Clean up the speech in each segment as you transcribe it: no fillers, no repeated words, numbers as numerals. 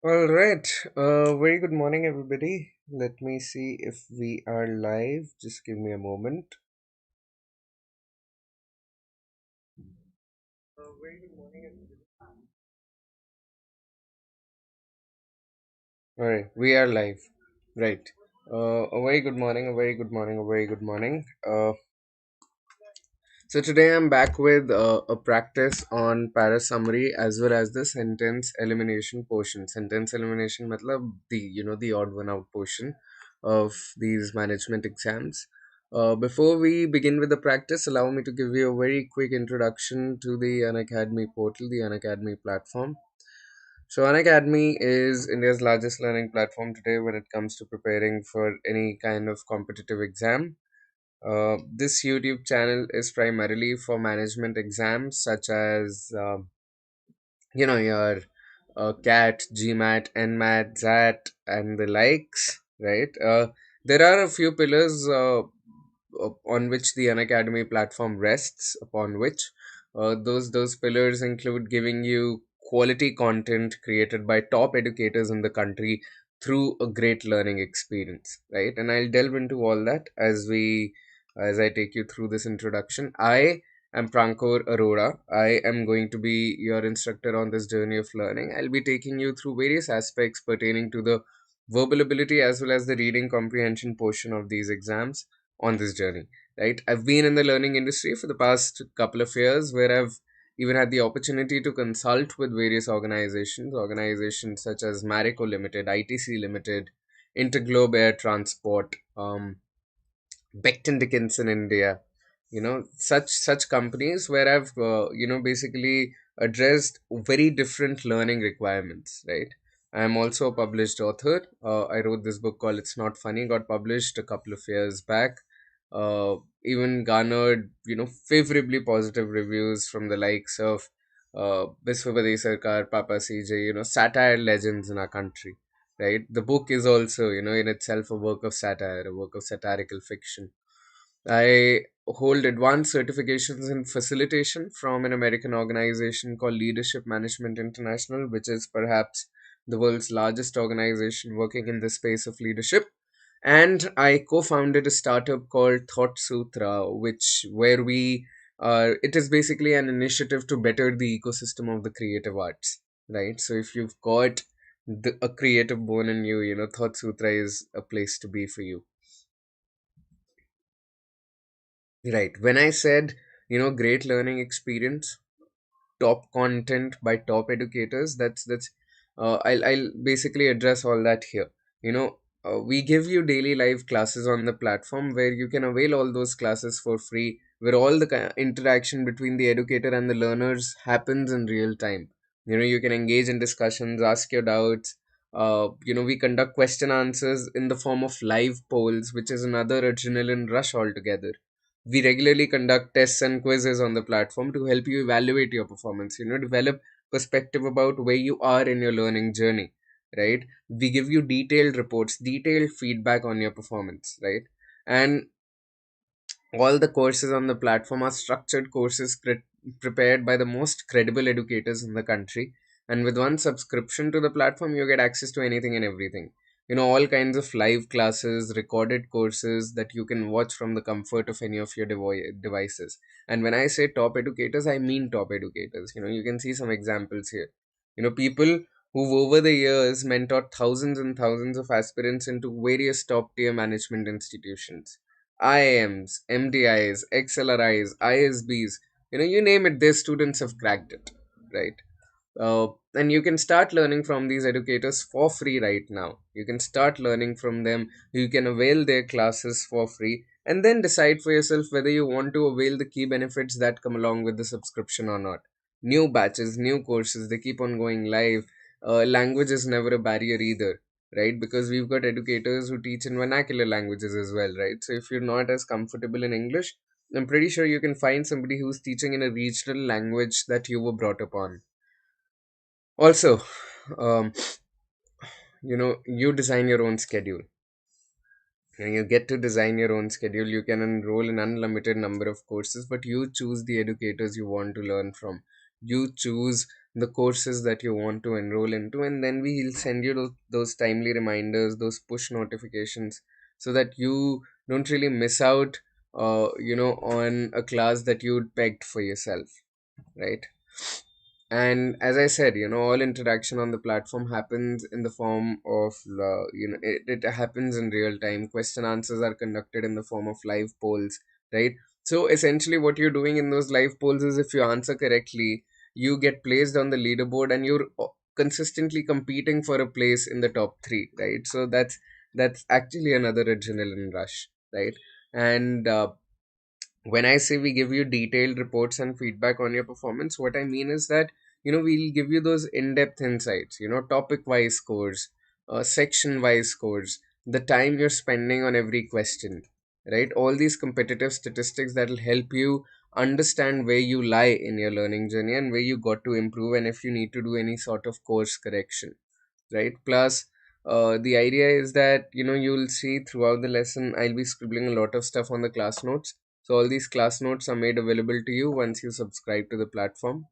All right. Very good morning, everybody. Let me see if we are live. Just give me a moment. Very good morning, everybody. All right, we are live. Right. A very good morning. A very good morning. A very good morning. So today I'm back with a practice on para summary as well as the sentence elimination portion. Sentence elimination, matlab the odd one out portion of these management exams. Before we begin with the practice, allow me to give you a very quick introduction to the Unacademy portal, the Unacademy platform. So Unacademy is India's largest learning platform today when it comes to preparing for any kind of competitive exam. This YouTube channel is primarily for management exams such as your CAT, GMAT, NMAT, ZAT, and the likes. Right. There are a few pillars on which the Unacademy platform rests. Upon which those pillars include giving you quality content created by top educators in the country through a great learning experience. Right, and I'll delve into all that as I take you through this introduction. I'm Prankur Arora. I am going to be your instructor on this journey of learning. I'll be taking you through various aspects pertaining to the verbal ability as well as the reading comprehension portion of these exams on this journey. Right? I've been in the learning industry for the past couple of years where I've even had the opportunity to consult with various organizations such as Marico Limited, ITC Limited, Interglobe Air Transport, Becton Dickinson India, such companies where I've basically addressed very different learning requirements. Right. I'm also a published author. I wrote this book called It's Not Funny, got published a couple of years back. Even garnered favorably positive reviews from the likes of Biswapati Sarkar, Papa CJ, satire legends in our country. Right. The book is also in itself a work of satire, a work of satirical fiction. I hold advanced certifications in facilitation from an American organization called Leadership Management International, which is perhaps the world's largest organization working in the space of leadership. And I co-founded a startup called Thought Sutra, which where we it is basically an initiative to better the ecosystem of the creative arts. Right. So if you've got a creative bone in you, Thought Sutra is a place to be for you. Right. When I said, great learning experience, top content by top educators, that's I'll basically address all that here. We give you daily live classes on the platform where you can avail all those classes for free, where all the interaction between the educator and the learners happens in real time. You can engage in discussions, ask your doubts. We conduct question answers in the form of live polls, which is another adrenaline rush altogether. We regularly conduct tests and quizzes on the platform to help you evaluate your performance, develop perspective about where you are in your learning journey. Right. We give you detailed reports, detailed feedback on your performance. Right. And all the courses on the platform are structured courses prepared by the most credible educators in the country. And with one subscription to the platform, you get access to anything and everything. All kinds of live classes, recorded courses that you can watch from the comfort of any of your devices. And when I say top educators, I mean top educators. You can see some examples here. People who've over the years mentored thousands and thousands of aspirants into various top tier management institutions. IIMs, MDIs, XLRIs, ISBs, you name it, their students have cracked it, right? And you can start learning from these educators for free right now. You can start learning from them. You can avail their classes for free and then decide for yourself whether you want to avail the key benefits that come along with the subscription or not. New batches, new courses, they keep on going live. Language is never a barrier either, right? Because we've got educators who teach in vernacular languages as well, right? So if you're not as comfortable in English, I'm pretty sure you can find somebody who's teaching in a regional language that you were brought up on. Also, um, you design your own schedule. You get to design your own schedule. You can enroll in unlimited number of courses, but you choose the educators you want to learn from. You choose the courses that you want to enroll into, and then we'll send you those timely reminders, those push notifications, so that you don't really miss out, on a class that you'd pegged for yourself, right? And as I said, all interaction on the platform happens in the form of, it happens in real time. Question answers are conducted in the form of live polls, right? So essentially what you're doing in those live polls is, if you answer correctly, you get placed on the leaderboard, and you're consistently competing for a place in the top 3, right? So that's actually another adrenaline rush, right? And when I say we give you detailed reports and feedback on your performance, what I mean is that, we'll give you those in-depth insights, topic-wise scores, section-wise scores, the time you're spending on every question, right? All these competitive statistics that will help you understand where you lie in your learning journey, and where you got to improve, and if you need to do any sort of course correction, right? Plus, the idea is that, you'll see throughout the lesson, I'll be scribbling a lot of stuff on the class notes. So all these class notes are made available to you once you subscribe to the platform.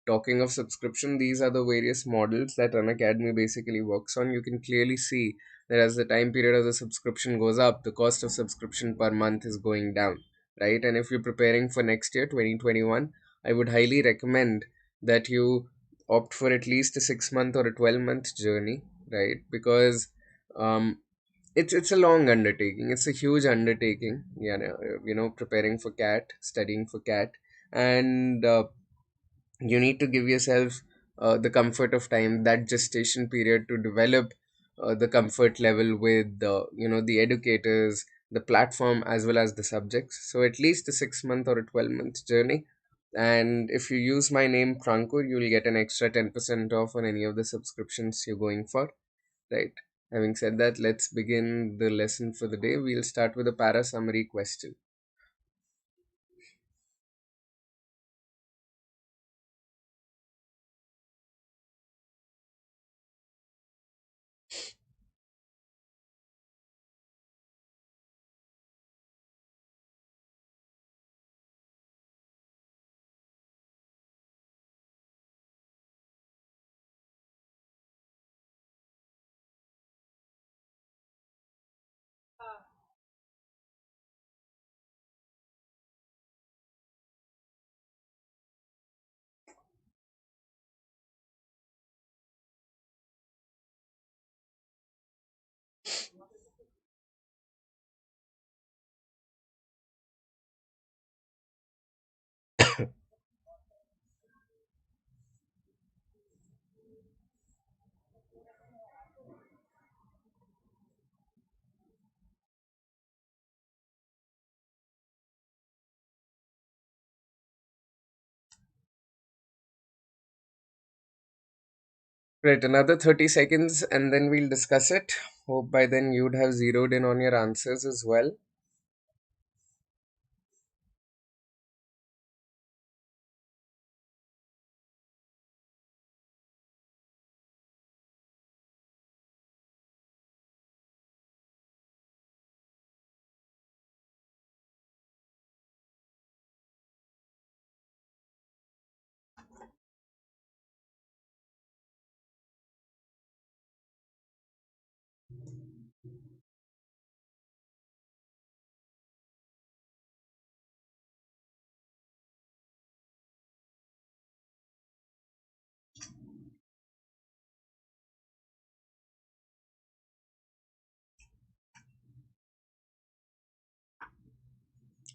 Talking of subscription, these are the various models that Unacademy basically works on. You can clearly see that as the time period of the subscription goes up, the cost of subscription per month is going down, right? And if you're preparing for next year, 2021, I would highly recommend that you opt for at least a 6 month or a 12-month journey, right? Because um, it's a long undertaking. It's a huge undertaking. Preparing for CAT, studying for CAT, and you need to give yourself the comfort of time, that gestation period, to develop the comfort level with the educators, the platform, as well as the subjects. So at least a 6 month or a 12-month journey. And if you use my name Prankur, you'll get an extra 10% off on any of the subscriptions you're going for. Right. Having said that, let's begin the lesson for the day. We'll start with a para summary question. Right, another 30 seconds and then we'll discuss it. Hope by then you'd have zeroed in on your answers as well.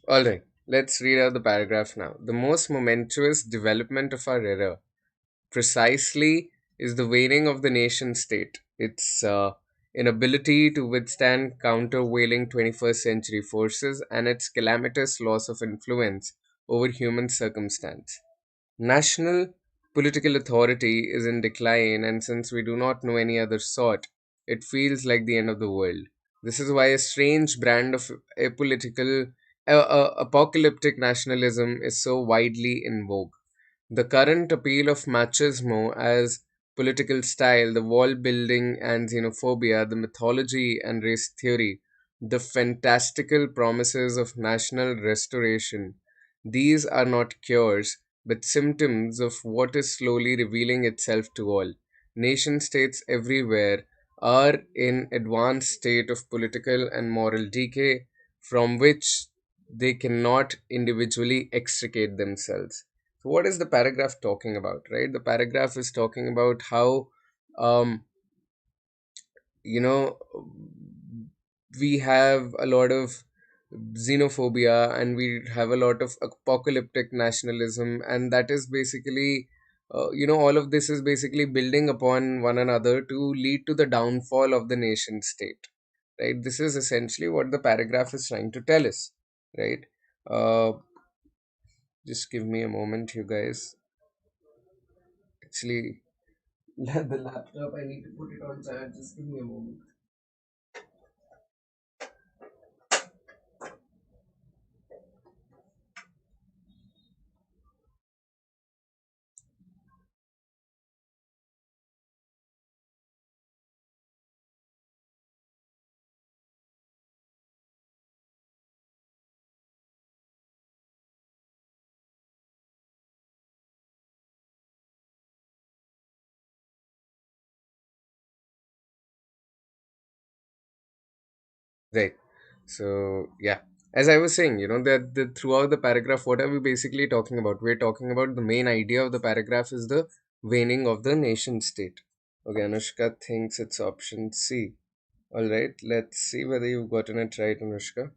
Alright, let's read out the paragraph now. The most momentous development of our era precisely is the waning of the nation state, its inability to withstand countervailing 21st century forces, and its calamitous loss of influence over human circumstance. National political authority is in decline, and since we do not know any other sort, it feels like the end of the world. This is why a strange brand of apolitical, apocalyptic nationalism is so widely in vogue. The current appeal of machismo as political style, the wall building and xenophobia, the mythology and race theory, the fantastical promises of national restoration, these are not cures, but symptoms of what is slowly revealing itself to all. Nation states everywhere are in advanced state of political and moral decay from which they cannot individually extricate themselves. So what is the paragraph talking about, right? The paragraph is talking about how um, you know we have a lot of xenophobia and we have a lot of apocalyptic nationalism, and that is basically all of this is basically building upon one another to lead to the downfall of the nation state, right? This is essentially what the paragraph is trying to tell us, right? uh, just give me a moment, you guys. Actually, the laptop, I need to put it on charge. Just give me a moment. Right. So yeah, as I was saying, that throughout the paragraph, what are we basically talking about? We're talking about the main idea of the paragraph is the waning of the nation state. Okay, Anushka thinks it's option C. All right, let's see whether you've gotten it right, Anushka.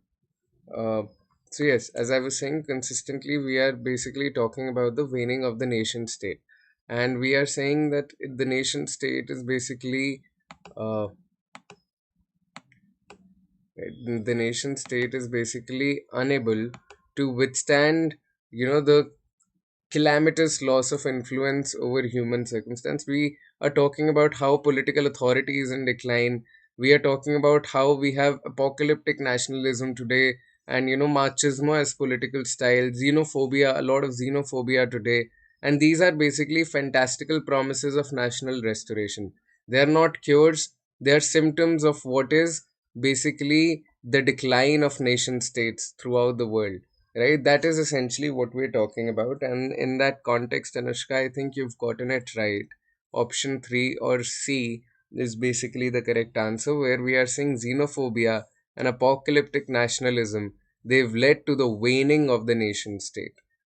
Uh, so yes, as I was saying, consistently we are basically talking about the waning of the nation state, and we are saying that the nation state is basically uh, the nation state is basically unable to withstand the calamitous loss of influence over human circumstance. We are talking about how political authority is in decline. We are talking about how we have apocalyptic nationalism today, and machismo as political style, xenophobia, a lot of xenophobia today. And these are basically fantastical promises of national restoration. They are not cures, they are symptoms of what is basically the decline of nation states throughout the world, right? That is essentially what we're talking about. And in that context, Anushka, I think you've gotten it right. Option 3 or C is basically the correct answer, where we are seeing xenophobia and apocalyptic nationalism. They've led to the waning of the nation state,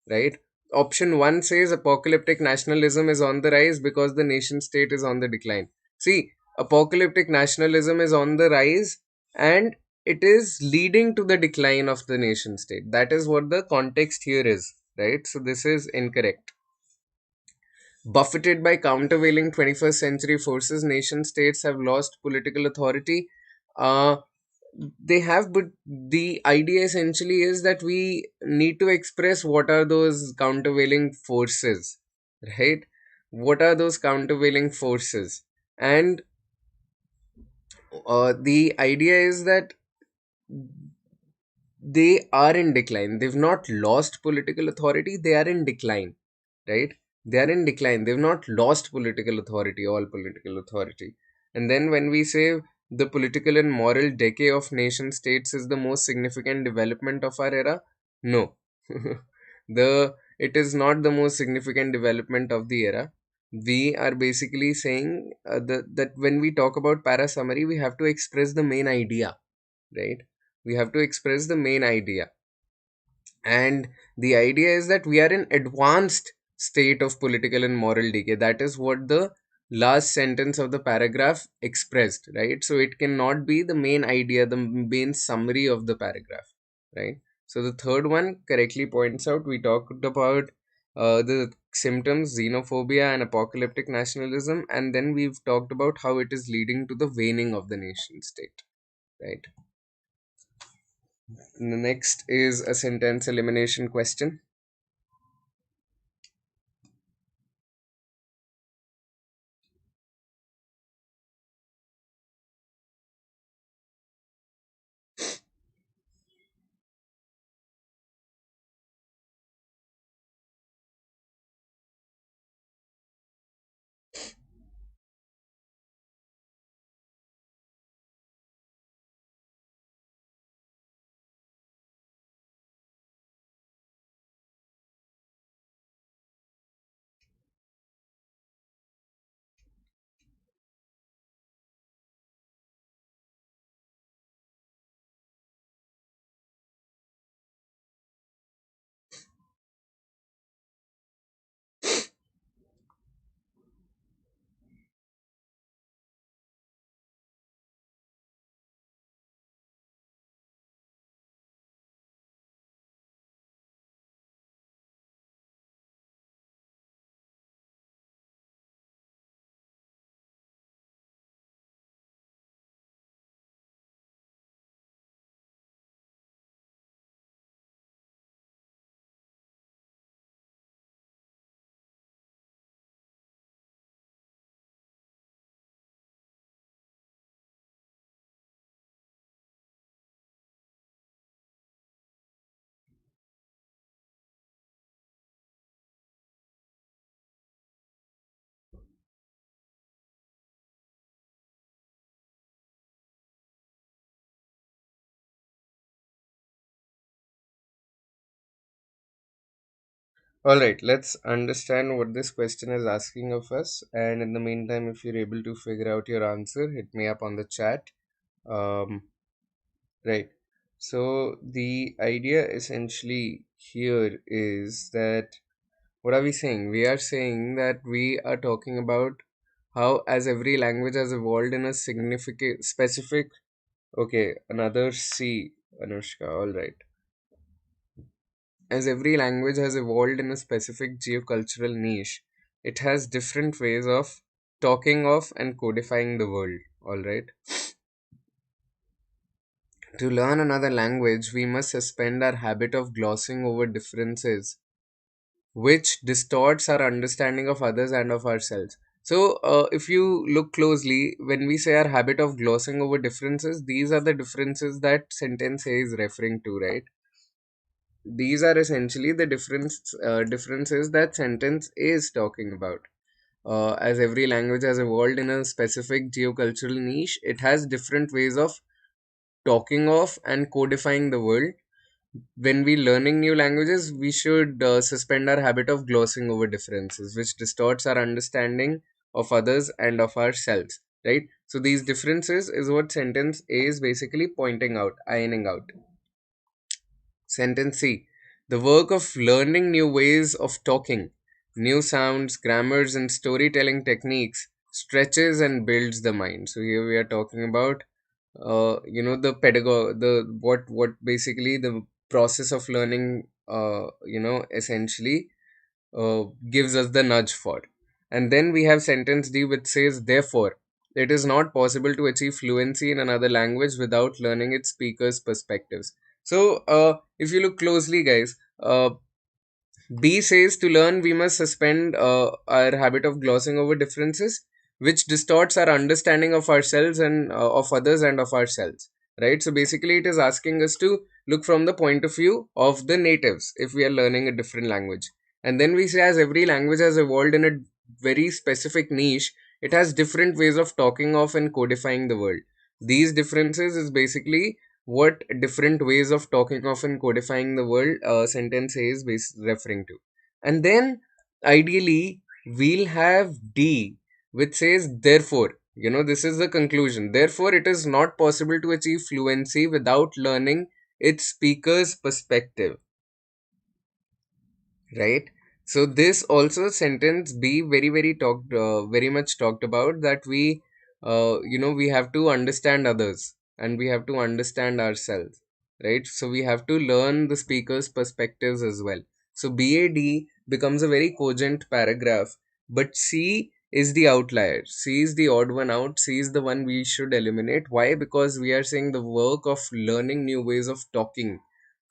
right? Option 1 says apocalyptic nationalism is on the rise because the nation state is on the decline. See, apocalyptic nationalism is on the rise, and it is leading to the decline of the nation state. That is what the context here is, right? So this is incorrect. Buffeted by countervailing 21st century forces, nation states have lost political authority. Uh, they have, but the idea essentially is that we need to express what are those countervailing forces, right? What are those countervailing forces? And the idea is that they are in decline. They've not lost political authority, they are in decline, right? They are in decline. They've not lost political authority, all political authority. And then when we say the political and moral decay of nation states is the most significant development of our era, no. the It is not the most significant development of the era. We are basically saying that when we talk about para summary, we have to express the main idea, right? We have to express the main idea. And the idea is that we are in advanced state of political and moral decay. That is what the last sentence of the paragraph expressed, right? So it cannot be the main idea, the main summary of the paragraph, right? So the third one correctly points out we talked about the symptoms, xenophobia and apocalyptic nationalism, and then we've talked about how it is leading to the waning of the nation state, right? The next is a sentence elimination question. All right, let's understand what this question is asking of us. And in the meantime, if you're able to figure out your answer, hit me up on the chat. Um, right. So the idea essentially here is that, what are we saying? We are saying that we are talking about how, as every language has evolved in a significant, specific. Okay, another C, Anushka. All right. As every language has evolved in a specific geocultural niche, it has different ways of talking of and codifying the world. All right. To learn another language, we must suspend our habit of glossing over differences, which distorts our understanding of others and of ourselves. So, if you look closely, when we say our habit of glossing over differences, these are the differences that sentence A is referring to, right? These are essentially the differences that sentence A is talking about. As every language has evolved in a specific geocultural niche, it has different ways of talking of and codifying the world. When we learning new languages, we should suspend our habit of glossing over differences, which distorts our understanding of others and of ourselves. Right. So these differences is what sentence A is basically pointing out, ironing out. Sentence C. The work of learning new ways of talking, new sounds, grammars, and storytelling techniques stretches and builds the mind. So here we are talking about, the pedagogy, the what basically the process of learning, essentially gives us the nudge for. And then we have sentence D, which says, therefore, it is not possible to achieve fluency in another language without learning its speaker's perspectives. So, if you look closely, guys, B says to learn, we must suspend our habit of glossing over differences, which distorts our understanding of ourselves and of others and of ourselves. Right? So basically, it is asking us to look from the point of view of the natives if we are learning a different language. And then we say, as every language has evolved in a very specific niche, it has different ways of talking of and codifying the world. These differences is basically what different ways of talking of and codifying the world sentence A is referring to. And then ideally we'll have D, which says therefore, this is the conclusion. Therefore, it is not possible to achieve fluency without learning its speaker's perspective, right? So this also sentence B very much talked about that we have to understand others and we have to understand ourselves, right? So we have to learn the speaker's perspectives as well. So BAD becomes a very cogent paragraph, but C is the outlier. C is the odd one out. C is the one we should eliminate. Why? Because we are saying the work of learning new ways of talking,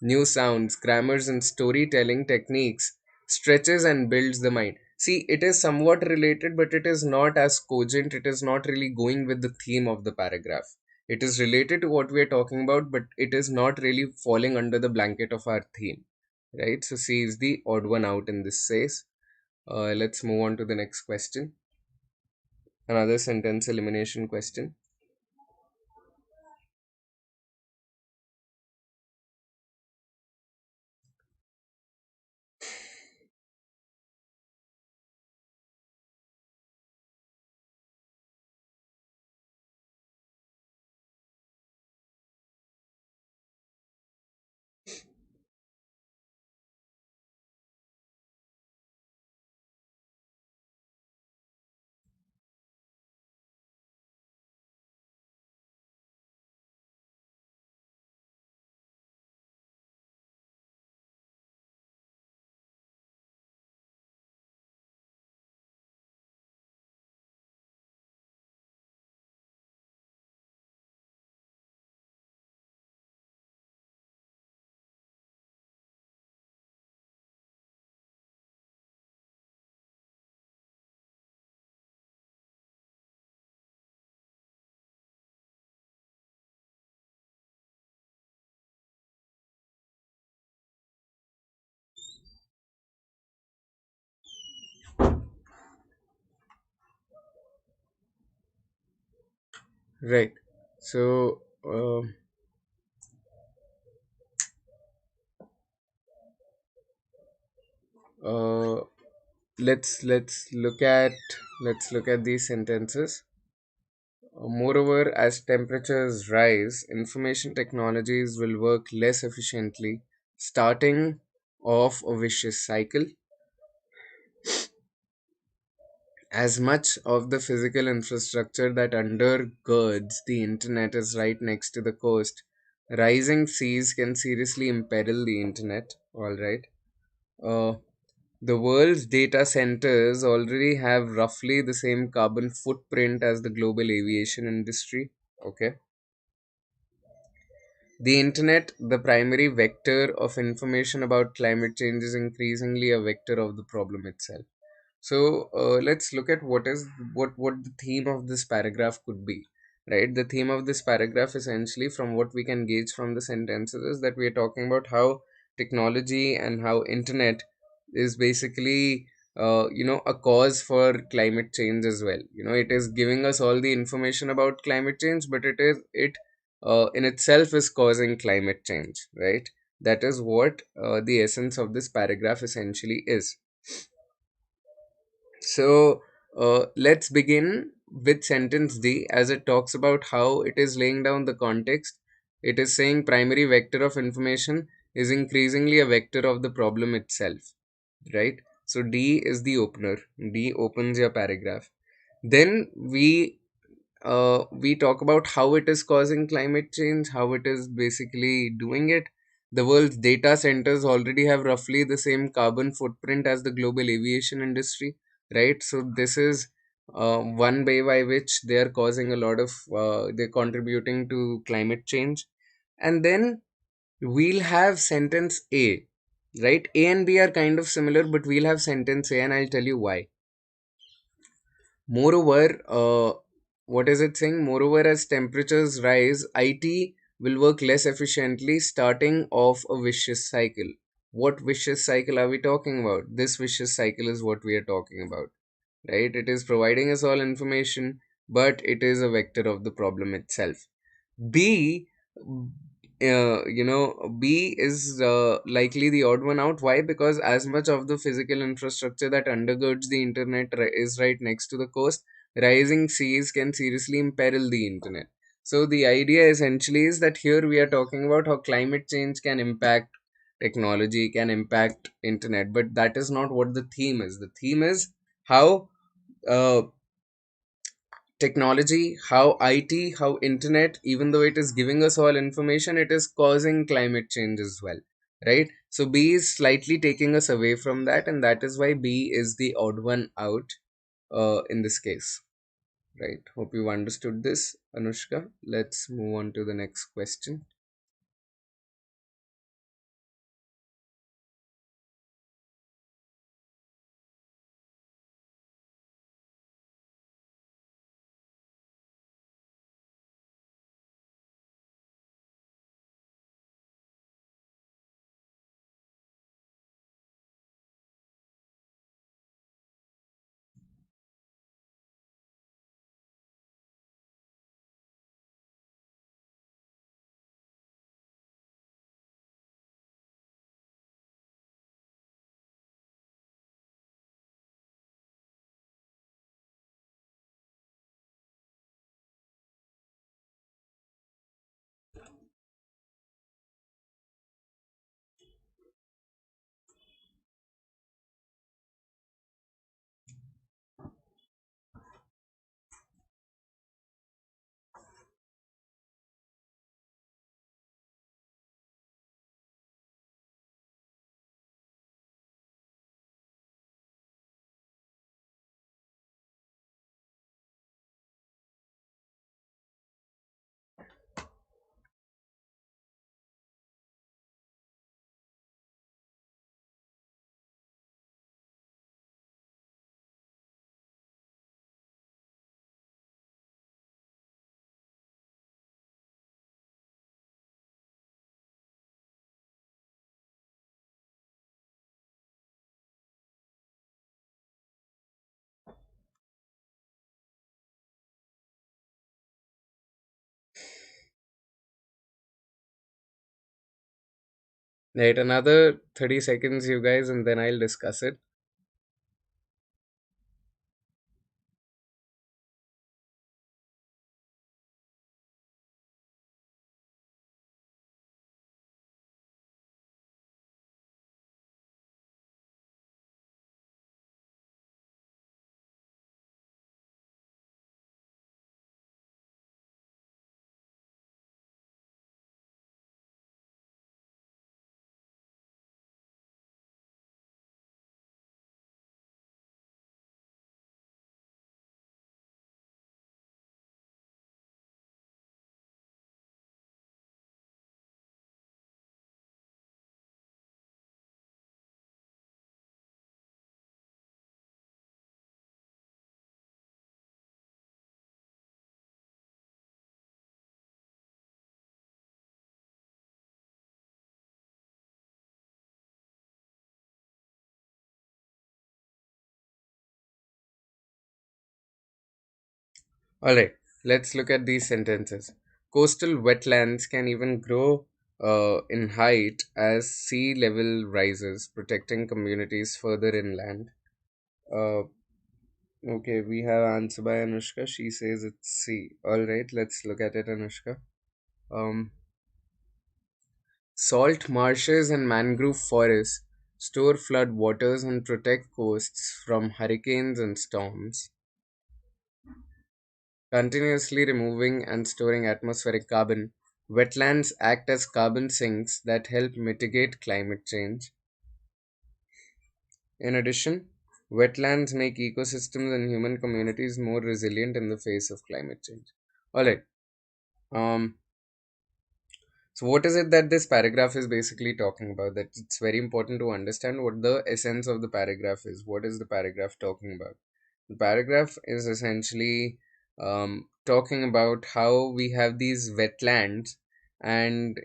new sounds, grammars, and storytelling techniques stretches and builds the mind. See, it is somewhat related, but it is not as cogent. It is not really going with the theme of the paragraph. It is related to what we are talking about, but it is not really falling under the blanket of our theme. Right? So, C is the odd one out in this case. Let's move on to the next question. Another sentence elimination question. Right. So, uh, let's look at these sentences. Moreover, as temperatures rise, information technologies will work less efficiently, starting off a vicious cycle. As much of the physical infrastructure that undergirds the internet is right next to the coast, rising seas can seriously imperil the internet. All right. Uh, the world's data centers already have roughly the same carbon footprint as the global aviation industry. Okay. The internet, the primary vector of information about climate change, is increasingly a vector of the problem itself. So let's look at what the theme of this paragraph could be. Right, the theme of this paragraph, essentially, from what we can gauge from the sentences, is that we are talking about how technology and how internet is basically a cause for climate change as well. It is giving us all the information about climate change, but it in itself is causing climate change, right? That is what the essence of this paragraph essentially is. So let's begin with sentence D, as it talks about how it is laying down the context. It is saying primary vector of information is increasingly a vector of the problem itself, right? So D is the opener. D opens your paragraph. Then we talk about how it is causing climate change, how it is basically doing it. The world's data centers already have roughly the same carbon footprint as the global aviation industry, right? So this is one way by which they are causing a lot of, they're contributing to climate change. And then we'll have sentence A, right? A and B are kind of similar, but we'll have sentence A, and I'll tell you why. Moreover, what is it saying? Moreover, as temperatures rise, IT will work less efficiently, starting off a vicious cycle. What vicious cycle are we talking about? This vicious cycle is what we are talking about, right? It is providing us all information, but it is a vector of the problem itself. B, B is likely the odd one out. Why? Because as much of the physical infrastructure that undergirds the internet is right next to the coast, rising seas can seriously imperil the internet. So the idea essentially is that here we are talking about how climate change can impact technology, can impact internet, but that is not what the theme is. The theme is how uh, technology, how IT, how internet, even though it is giving us all information, it is causing climate change as well, right? So B is slightly taking us away from that, and that is why B is the odd one out in this case, right? Hope you understood this, Anushka. Let's move on to the next question. Right, another 30 seconds, you guys, and then I'll discuss it. All right, let's look at these sentences. Coastal wetlands can even grow in height as sea level rises, protecting communities further inland. Uh, okay, we have answer by Anushka. She says it's C. All right, let's look at it, Anushka. Um, Salt marshes and mangrove forests store flood waters and protect coasts from hurricanes and storms, continuously removing and storing atmospheric carbon. Wetlands act as carbon sinks that help mitigate climate change. In addition, wetlands make ecosystems and human communities more resilient in the face of climate change. All right. Um, So, what is it that this paragraph is basically talking about? That it's very important to understand what the essence of the paragraph is. What is the paragraph talking about? The paragraph is essentially talking about how we have these wetlands, and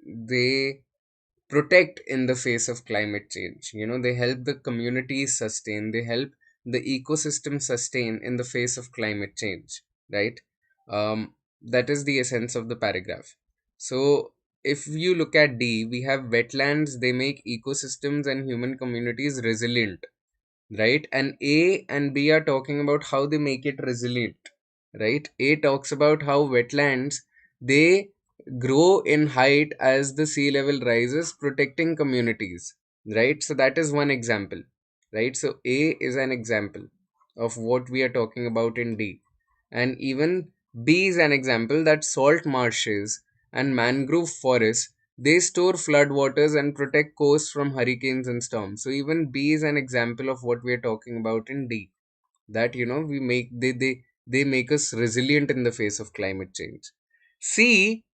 they protect in the face of climate change. They help the communities sustain. They help the ecosystem sustain in the face of climate change, right? That is the essence of the paragraph. So if you look at D, we have wetlands. They make ecosystems and human communities resilient, right? And A and B are talking about how they make it resilient, right? A talks about how wetlands, they grow in height as the sea level rises, protecting communities, right? So that is one example, right? So A is an example of what we are talking about in D. And even B is an example that salt marshes and mangrove forests, they store floodwaters and protect coasts from hurricanes and storms. So even B is an example of what we are talking about in D. That we make they make us resilient in the face of climate change. C,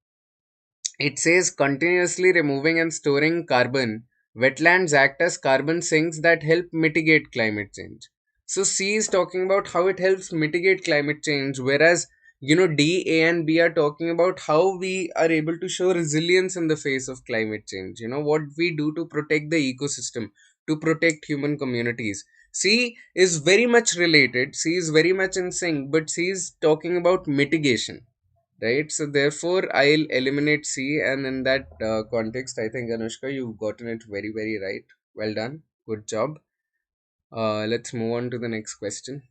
it says continuously removing and storing carbon. Wetlands act as carbon sinks that help mitigate climate change. So C is talking about how it helps mitigate climate change, whereas D, A, and B are talking about how we are able to show resilience in the face of climate change. What we do to protect the ecosystem, to protect human communities. C is very much related. C is very much in sync, but C is talking about mitigation, right? So therefore I'll eliminate C, and in that context, I think, Anushka, you've gotten it very, very right. Well done, good job. Let's move on to the next question.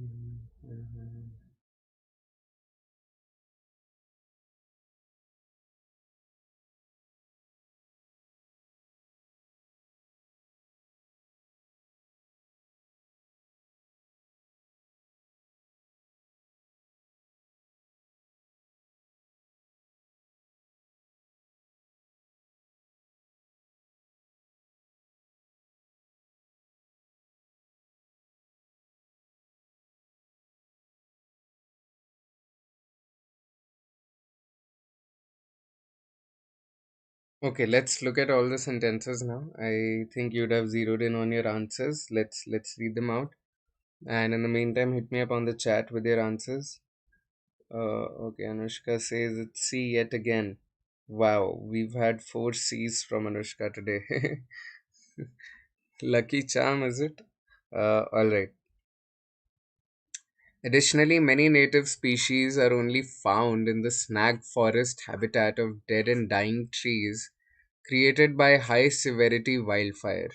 Mhm. Okay, let's look at all the sentences now. I think you'd have zeroed in on your answers. Let's read them out. And in the meantime, hit me up on the chat with your answers. Okay, Anushka says it's C yet again. Wow, we've had four C's from Anushka today. Lucky charm, is it? All right. Additionally, many native species are only found in the snag forest habitat of dead and dying trees created by high severity wildfire.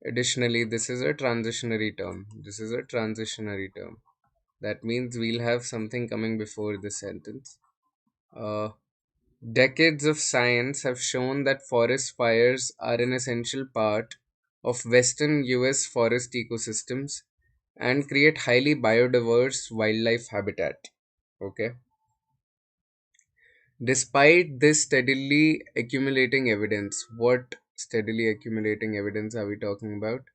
Additionally, this is a transitionary term. This is a transitionary term. That means we'll have something coming before the sentence. Uh, Decades of science have shown that forest fires are an essential part of western US forest ecosystems and create highly biodiverse wildlife habitat. Okay. Despite this steadily accumulating evidence, what steadily accumulating evidence are we talking about?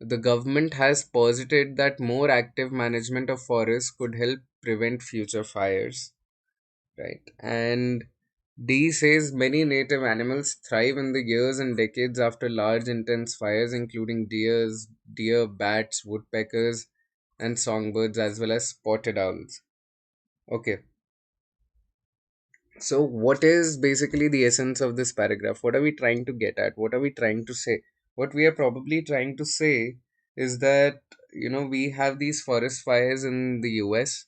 The government has posited that more active management of forests could help prevent future fires, right? And D says many native animals thrive in the years and decades after large intense fires, including deer, bats, woodpeckers, and songbirds, as well as spotted owls. Okay, so what is basically the essence of this paragraph? What are we trying to get at? What are we trying to say? What we are probably trying to say is that, we have these forest fires in the US,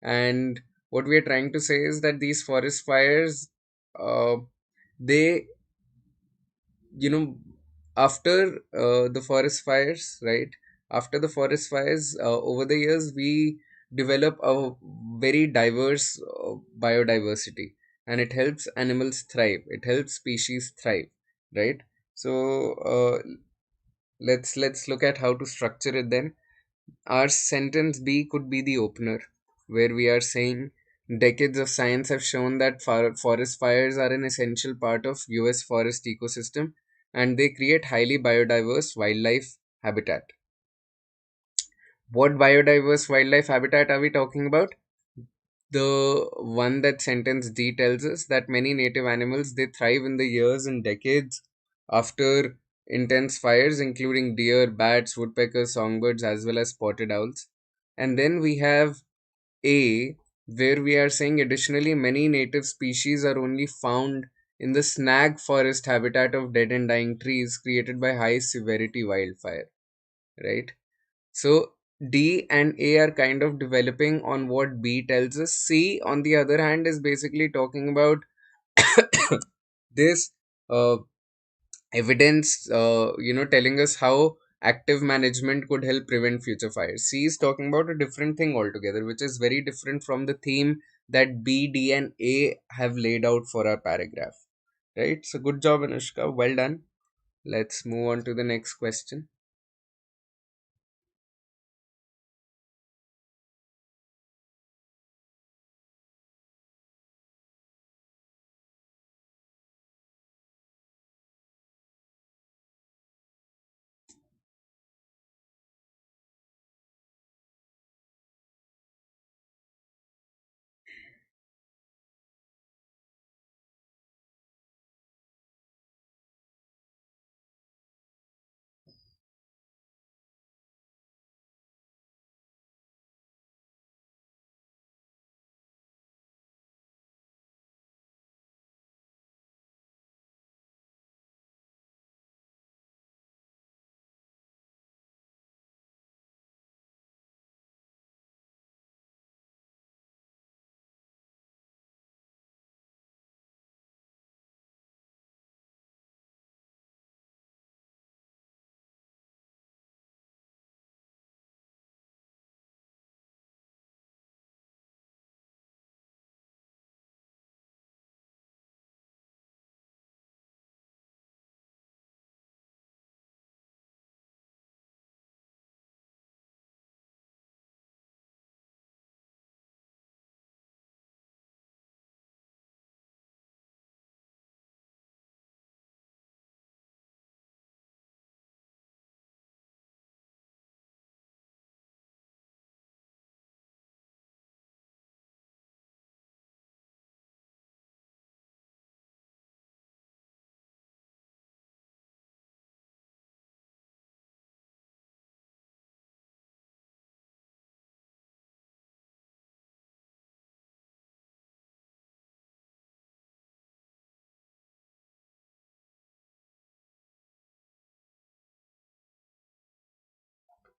and what we are trying to say is that these forest fires, uh, they, you know after the forest fires, right? After the forest fires, over the years, we develop a very diverse biodiversity, and it helps animals thrive, it helps species thrive, right? So let's look at how to structure it then. Our sentence B could be the opener, where we are saying decades of science have shown that forest fires are an essential part of US forest ecosystem, and they create highly biodiverse wildlife habitat. What biodiverse wildlife habitat are we talking about? The one that sentence D tells us that many native animals, they thrive in the years and decades after intense fires, including deer, bats, woodpeckers, songbirds, as well as spotted owls. And then we have A, where we are saying additionally many native species are only found in the snag forest habitat of dead and dying trees created by high severity wildfire, right? So D and A are kind of developing on what B tells us. C, on the other hand, is basically talking about this uh, evidence, telling us how active management could help prevent future fires. C is talking about a different thing altogether, which is very different from the theme that B, D, and A have laid out for our paragraph. Right? So good job, Anushka. Well done. Let's move on to the next question.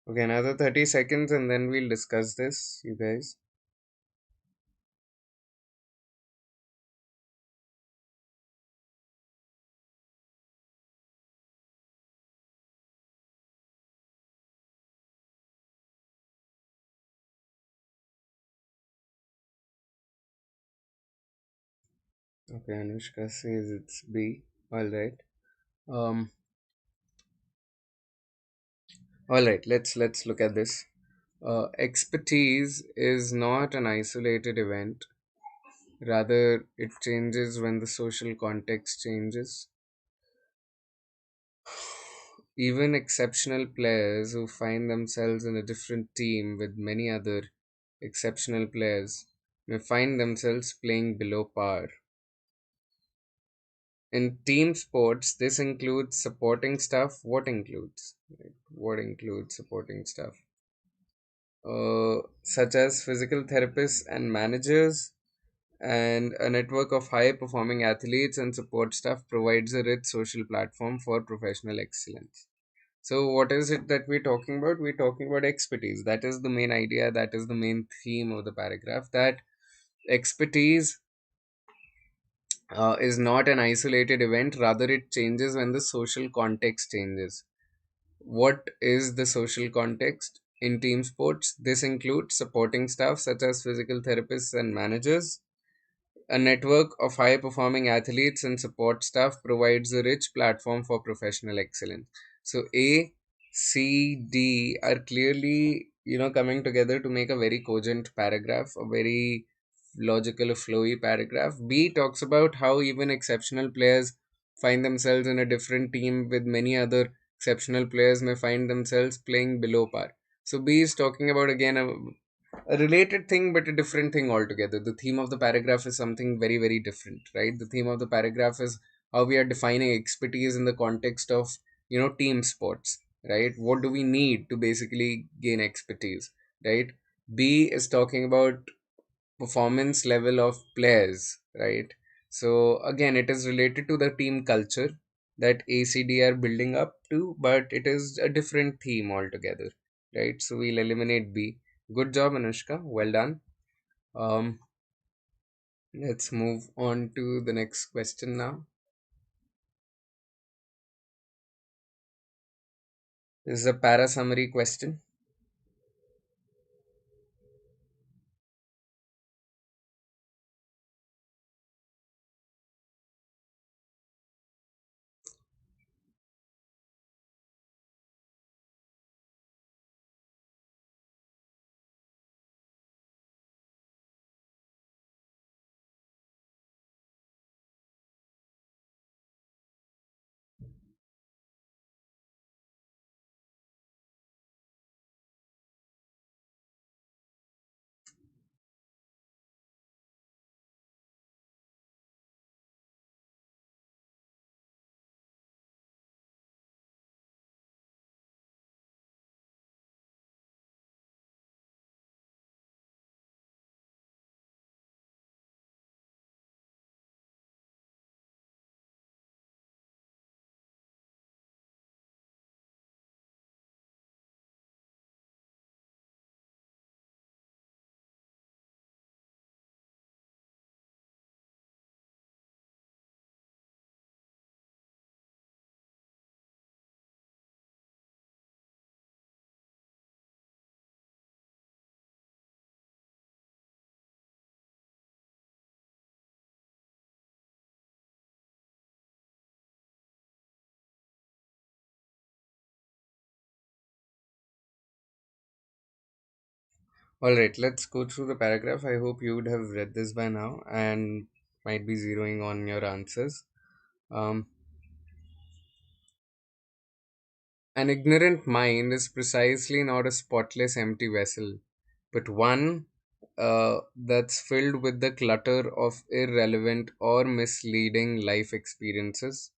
Okay, another 30 seconds and then we'll discuss this, you guys. Okay, Anushka says it's B. All right. Um. All right. Let's look at this. Expertise is not an isolated event. Rather, it changes when the social context changes. Even exceptional players who find themselves in a different team with many other exceptional players may find themselves playing below par. In team sports, this includes supporting staff. What includes? Like, what includes supporting staff? Such as physical therapists and managers, and a network of high performing athletes and support staff provides a rich social platform for professional excellence. So, what is it that we're talking about? We're talking about expertise. That is the main idea, that is the main theme of the paragraph. That expertise is not an isolated event, rather, it changes when the social context changes. What is the social context in team sports? This includes supporting staff such as physical therapists and managers. A network of high performing athletes and support staff provides a rich platform for professional excellence. So A, C, D are clearly, coming together to make a very cogent paragraph, a very logical, flowy paragraph. B talks about how even exceptional players find themselves in a different team with many other exceptional players may find themselves playing below par. So B is talking about again a related thing but a different thing altogether. The theme of the paragraph is something very, very different, right? The theme of the paragraph is how we are defining expertise in the context of, team sports, right? What do we need to basically gain expertise, right? B is talking about performance level of players, right? So again, it is related to the team culture that ACD are building up to, but it is a different theme altogether, right? So we'll eliminate B. Good job, Anushka. Well done. Um, let's move on to the next question now. This is a para summary question. All right, let's go through the paragraph. I hope you would have read this by now and might be zeroing on your answers. Um, An ignorant mind is precisely not a spotless empty vessel, but one that's filled with the clutter of irrelevant or misleading life experiences.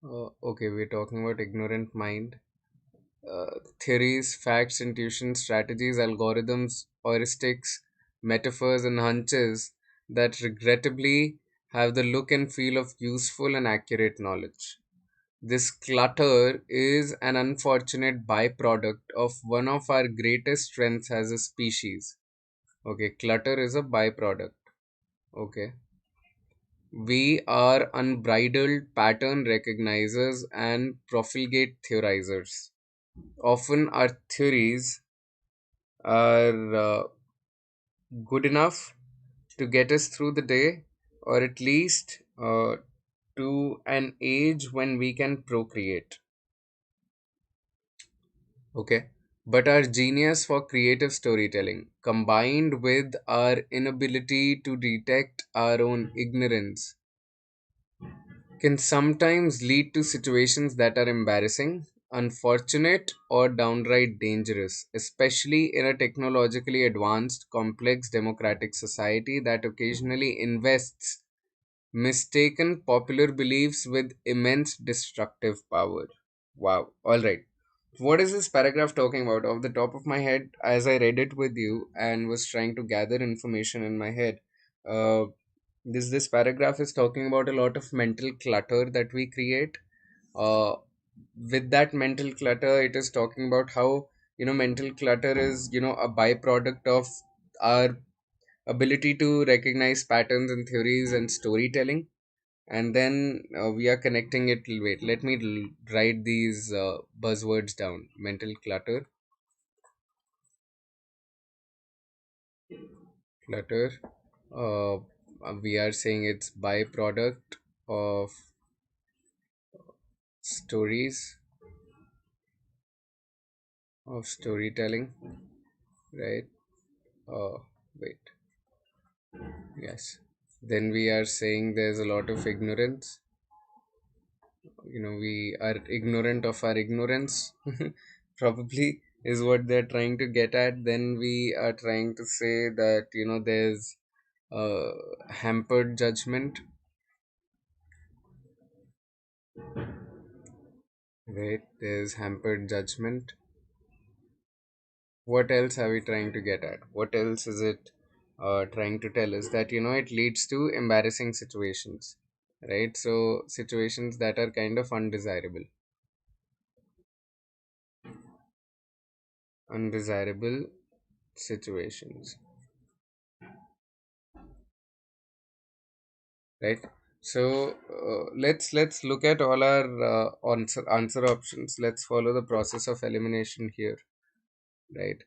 Okay, we're talking about ignorant mind. Theories, facts, intuitions, strategies, algorithms, heuristics, metaphors, and hunches that regrettably have the look and feel of useful and accurate knowledge. This clutter is an unfortunate byproduct of one of our greatest strengths as a species. Okay, clutter is a byproduct. Okay. We are unbridled pattern recognizers and profligate theorizers. Often our theories are good enough to get us through the day, or at least to an age when we can procreate. Okay. But our genius for creative storytelling, combined with our inability to detect our own ignorance, can sometimes lead to situations that are embarrassing, unfortunate, or downright dangerous, especially in a technologically advanced, complex democratic society that occasionally invests mistaken popular beliefs with immense destructive power. Wow. All right. What is this paragraph talking about? Off the top of my head, as I read it with you and was trying to gather information in my head, uh, this paragraph is talking about a lot of mental clutter that we create. Uh, with that mental clutter, it is talking about how mental clutter is a byproduct of our ability to recognize patterns and theories and storytelling, and then we are connecting it. Wait, let me write these buzzwords down. Mental clutter. uh, we are saying it's byproduct of stories, of storytelling, right? uh, Wait, yes. Then we are saying there's a lot of ignorance. We are ignorant of our ignorance. Probably is what they're trying to get at. Then we are trying to say that there's uh, hampered judgment, right? There's hampered judgment. What else are we trying to get at? What else is it trying to tell us? That it leads to embarrassing situations, right? So situations that are kind of undesirable situations, right? So let's look at all our answer options. Let's follow the process of elimination here, right?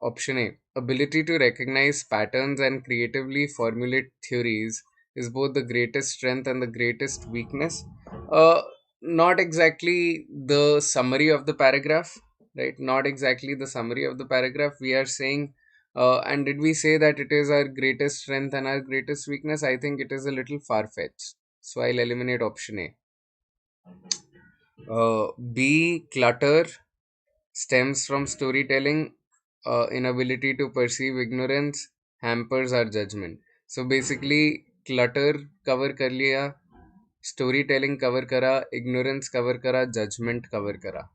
Option A: ability to recognize patterns and creatively formulate theories is both the greatest strength and the greatest weakness. uh Not exactly the summary of the paragraph, right? Not exactly the summary of the paragraph. We are saying, and did we say that it is our greatest strength and our greatest weakness? I think it is a little far fetched, so I'll eliminate option A. B: clutter stems from storytelling. Inability to perceive ignorance hampers our judgment. So basically, clutter cover कर लिया, storytelling cover करा, ignorance cover करा, judgment cover करा,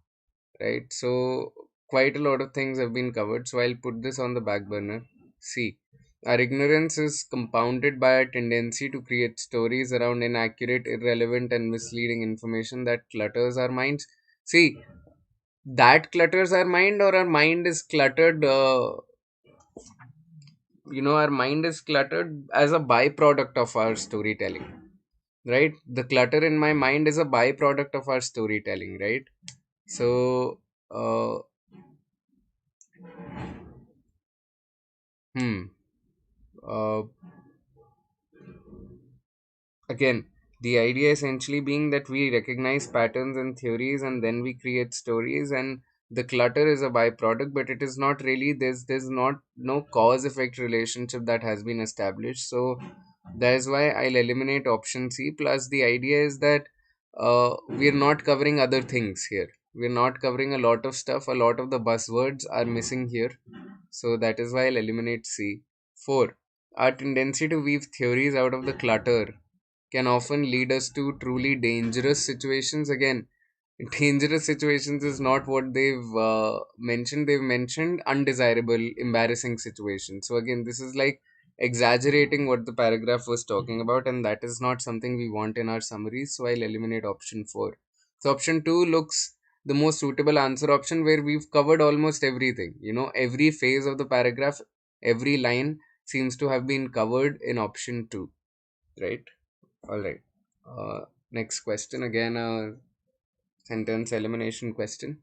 right? So quite a lot of things have been covered, so I'll put this on the back burner. See, our ignorance is compounded by a tendency to create stories around inaccurate, irrelevant, and misleading information that clutters our minds. See, that clutters our mind, or our mind is cluttered, our mind is cluttered as a byproduct of our storytelling, right? The clutter in my mind is a byproduct of our storytelling, right? So uh, hmm uh, again, the idea essentially being that we recognize patterns and theories, and then we create stories, and the clutter is a byproduct, but it is not really. There's not no cause effect relationship that has been established. So that is why I'll eliminate option C. Plus, the idea is that we're not covering other things here. We're not covering a lot of stuff. A lot of the buzzwords are missing here. So that is why I'll eliminate C. 4. Our tendency to weave theories out of the clutter can often lead us to truly dangerous situations. Again, dangerous situations is not what they've mentioned. They've mentioned undesirable, embarrassing situations. So again, this is like exaggerating what the paragraph was talking about, and that is not something we want in our summaries. So I'll eliminate option 4. So option 2 looks the most suitable answer option, where we've covered almost everything. Every phase of the paragraph, every line seems to have been covered in option 2, right? All right. Next question, again, a sentence elimination question.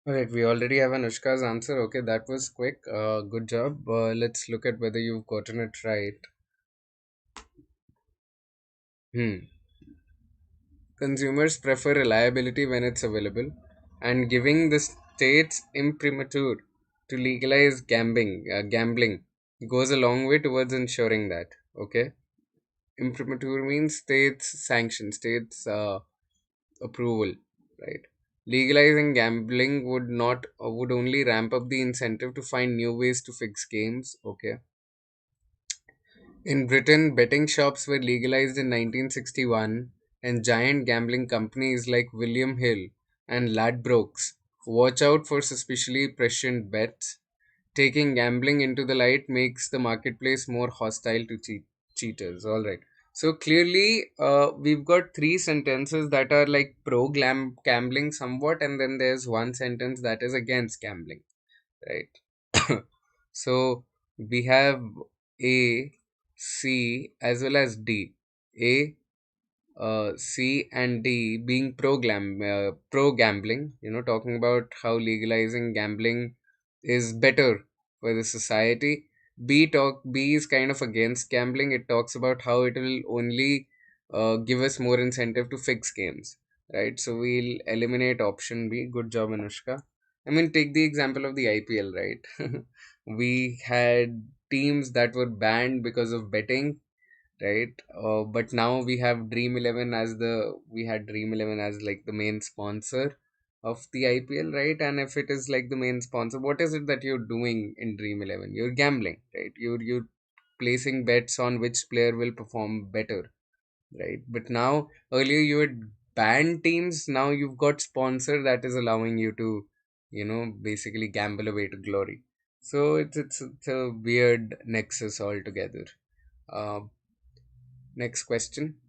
All right, we already have Anushka's answer. Okay, that was quick. Good job. Let's look at whether you've gotten it right. Hmm. Consumers prefer reliability when it's available, and giving the state's imprimatur to legalize gambling goes a long way towards ensuring that. Okay, imprimatur means state's sanction, state's approval, right? Legalizing gambling would only ramp up the incentive to find new ways to fix games. Okay. In Britain, betting shops were legalized in 1961, and giant gambling companies like William Hill and Ladbrokes watch out for suspiciously prescient bets. Taking gambling into the light makes the marketplace more hostile to cheaters. All right. So clearly, we've got three sentences that are like pro gambling somewhat, and then there's one sentence that is against gambling, right? So we have A, C, as well as D. A, C, and D being pro gambling. Talking about how legalizing gambling is better for the society. B is kind of against gambling. It talks about how it will only give us more incentive to fix games, right? So we'll eliminate option B. Good job, Anushka. I mean, take the example of the IPL, right? We had teams that were banned because of betting, right? But now we had Dream 11 as like the main sponsor of the IPL, right? And if it is like the main sponsor, what is it that you're doing in Dream 11? You're gambling, right? You're placing bets on which player will perform better, right? But now, earlier you had banned teams, now you've got sponsor that is allowing you to, basically gamble away to glory. So it's a weird nexus altogether. Uh, Next question.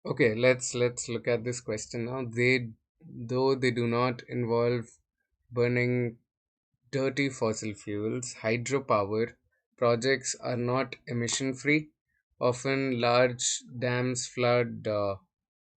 Okay, let's look at this question now. Though they do not involve burning dirty fossil fuels, hydropower projects are not emission free. Often large dams flood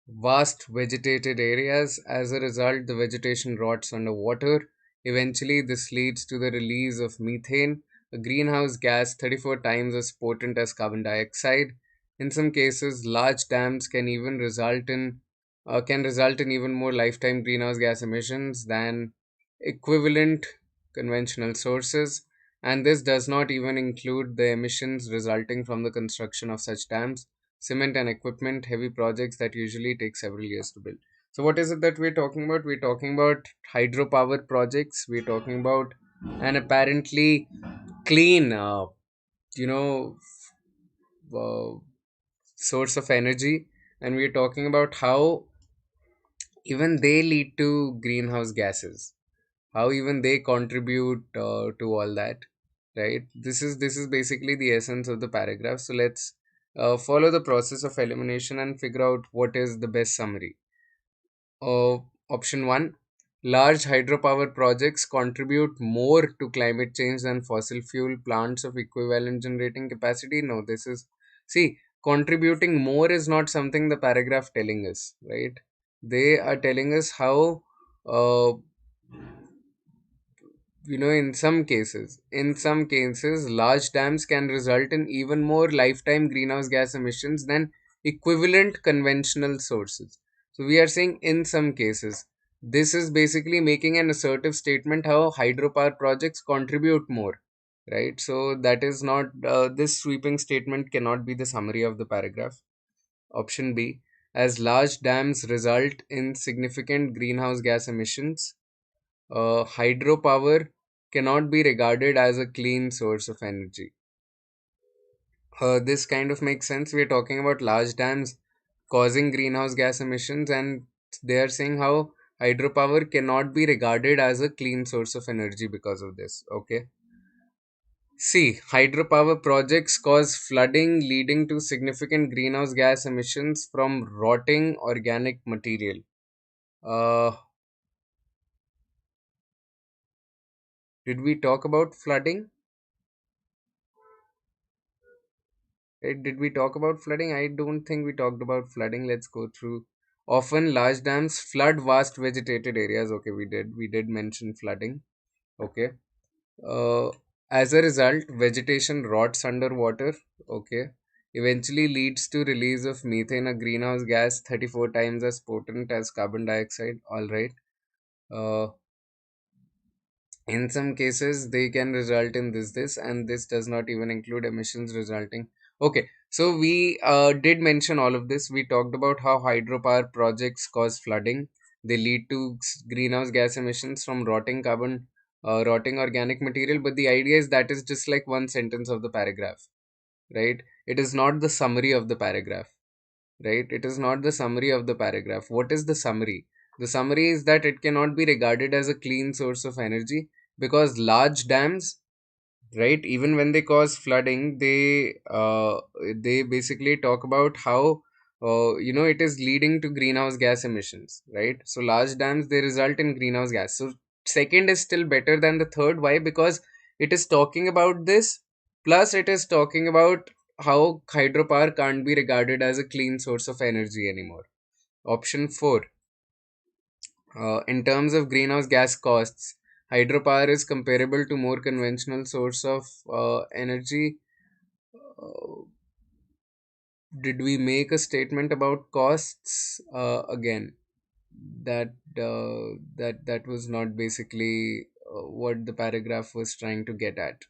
vast vegetated areas. As a result, the vegetation rots underwater. Eventually, this leads to the release of methane, a greenhouse gas 34 times as potent as carbon dioxide. In some cases, large dams can result in even more lifetime greenhouse gas emissions than equivalent conventional sources. And this does not even include the emissions resulting from the construction of such dams, cement and equipment, heavy projects that usually take several years to build. So, what is it that we're talking about? We're talking about hydropower projects. We're talking about an apparently clean, you know, uh, source of energy, and we're talking about how even they lead to greenhouse gases, how even they contribute to all that, right? This is basically the essence of the paragraph. So let's follow the process of elimination and figure out what is the best summary. Option 1: large hydropower projects contribute more to climate change than fossil fuel plants of equivalent generating capacity. No, this is, see, contributing more is not something the paragraph telling us, right? They are telling us how, uh, in some cases large dams can result in even more lifetime greenhouse gas emissions than equivalent conventional sources. So we are saying in some cases. This is basically making an assertive statement how hydropower projects contribute more, right? So that is not, this sweeping statement cannot be the summary of the paragraph. Option B: as large dams result in significant greenhouse gas emissions, hydropower cannot be regarded as a clean source of energy. This kind of makes sense. We're talking about large dams causing greenhouse gas emissions, and they are saying how hydropower cannot be regarded as a clean source of energy because of this. Okay. See, hydropower projects cause flooding, leading to significant greenhouse gas emissions from rotting organic material. Uh, did we talk about flooding? Did we talk about flooding? I don't think we talked about flooding. Let's go through. Often, large dams flood vast vegetated areas. Okay, we did. We did mention flooding. Okay. Uh, as a result, vegetation rots underwater. Okay. Eventually leads to release of methane, a greenhouse gas 34 times as potent as carbon dioxide. All right. Uh, in some cases they can result in this, and this does not even include emissions resulting. Okay, so we did mention all of this. We talked about how hydropower projects cause flooding. They lead to greenhouse gas emissions from rotting organic material, but the idea is that is just like one sentence of the paragraph, right? It is not the summary of the paragraph, right? It is not the summary of the paragraph. What is the summary? The summary is that it cannot be regarded as a clean source of energy because large dams, right, even when they cause flooding, they basically talk about how, it is leading to greenhouse gas emissions, right? So large dams, they result in greenhouse gas. So second is still better than the third. Why? Because it is talking about this, plus it is talking about how hydropower can't be regarded as a clean source of energy anymore. Option 4: in terms of greenhouse gas costs, hydropower is comparable to more conventional source of energy. Uh, did we make a statement about costs? Again, that was not basically what the paragraph was trying to get at,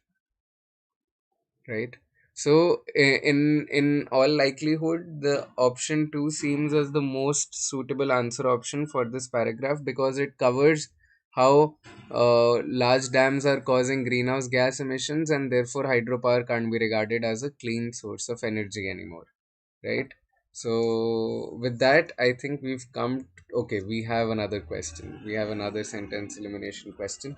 right? So in all likelihood, the option 2 seems as the most suitable answer option for this paragraph because it covers how large dams are causing greenhouse gas emissions, and therefore hydropower can't be regarded as a clean source of energy anymore, right? So with that, I think we've come. Okay, we have another question. We have another sentence elimination question.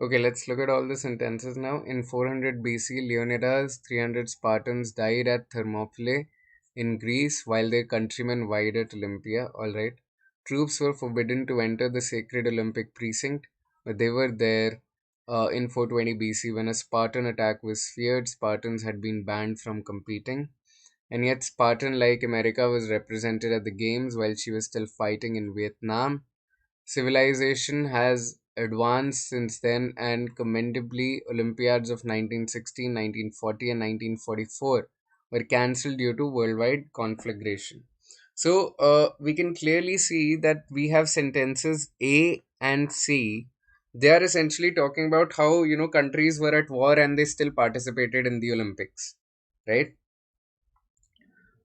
Okay, let's look at all the sentences now. In 400 BC, Leonidas' 300 Spartans died at Thermopylae in Greece while their countrymen vied at Olympia. Alright. Troops were forbidden to enter the sacred Olympic precinct, but they were there in 420 BC when a Spartan attack was feared. Spartans had been banned from competing. And yet, Spartan like America was represented at the Games while she was still fighting in Vietnam. Civilization has advanced since then, and commendably, Olympiads of 1916, 1940, and 1944 were cancelled due to worldwide conflagration. So, we can clearly see that we have sentences A and C. They are essentially talking about how, countries were at war and they still participated in the Olympics, right?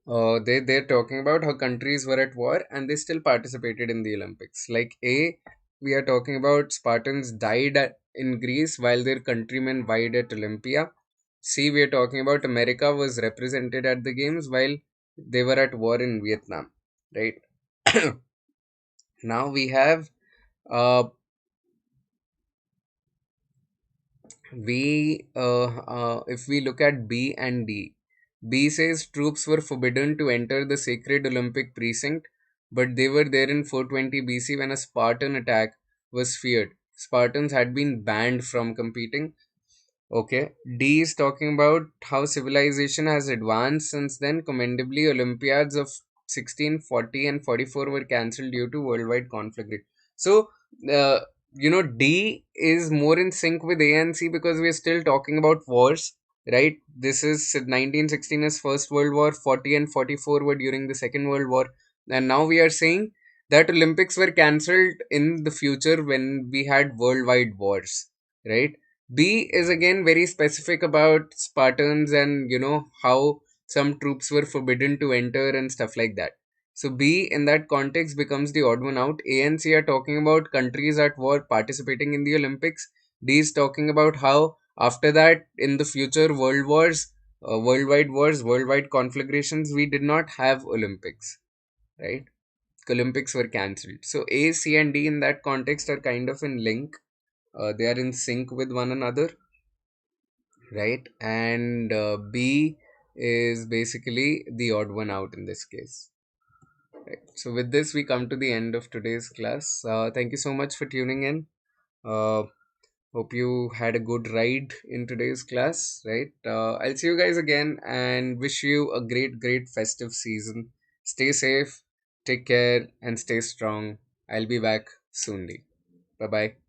They're talking about how countries were at war and they still participated in the Olympics. Like A, we are talking about Spartans died in Greece while their countrymen vied at Olympia. C, we are talking about America was represented at the games while they were at war in Vietnam. Right. Now we have uh, if we look at B and D, B says troops were forbidden to enter the sacred Olympic precinct, but they were there in 420 BC when a Spartan attack was feared. Spartans had been banned from competing. Okay. D is talking about how civilization has advanced since then. Commendably, Olympiads of 1640 and 44 were cancelled due to worldwide conflict. So, uh, D is more in sync with A and C because we're still talking about wars, right? This is 1916 is First World War, 40 and 44 were during the Second World War. And now we are saying that Olympics were cancelled in the future when we had worldwide wars, right? B is again very specific about Spartans and how some troops were forbidden to enter and stuff like that. So B in that context becomes the odd one out. A and C are talking about countries at war participating in the Olympics. D is talking about how after that in the future world wars, worldwide wars, worldwide conflagrations, we did not have Olympics, right? Olympics were cancelled. So A, C, and D in that context are kind of in link. They are in sync with one another, right? And B is basically the odd one out in this case. Right. So with this, we come to the end of today's class. Thank you so much for tuning in. Uh, Hope you had a good ride in today's class, right? I'll see you guys again and wish you a great, great festive season. Stay safe, take care, and stay strong. I'll be back soonly. Bye bye.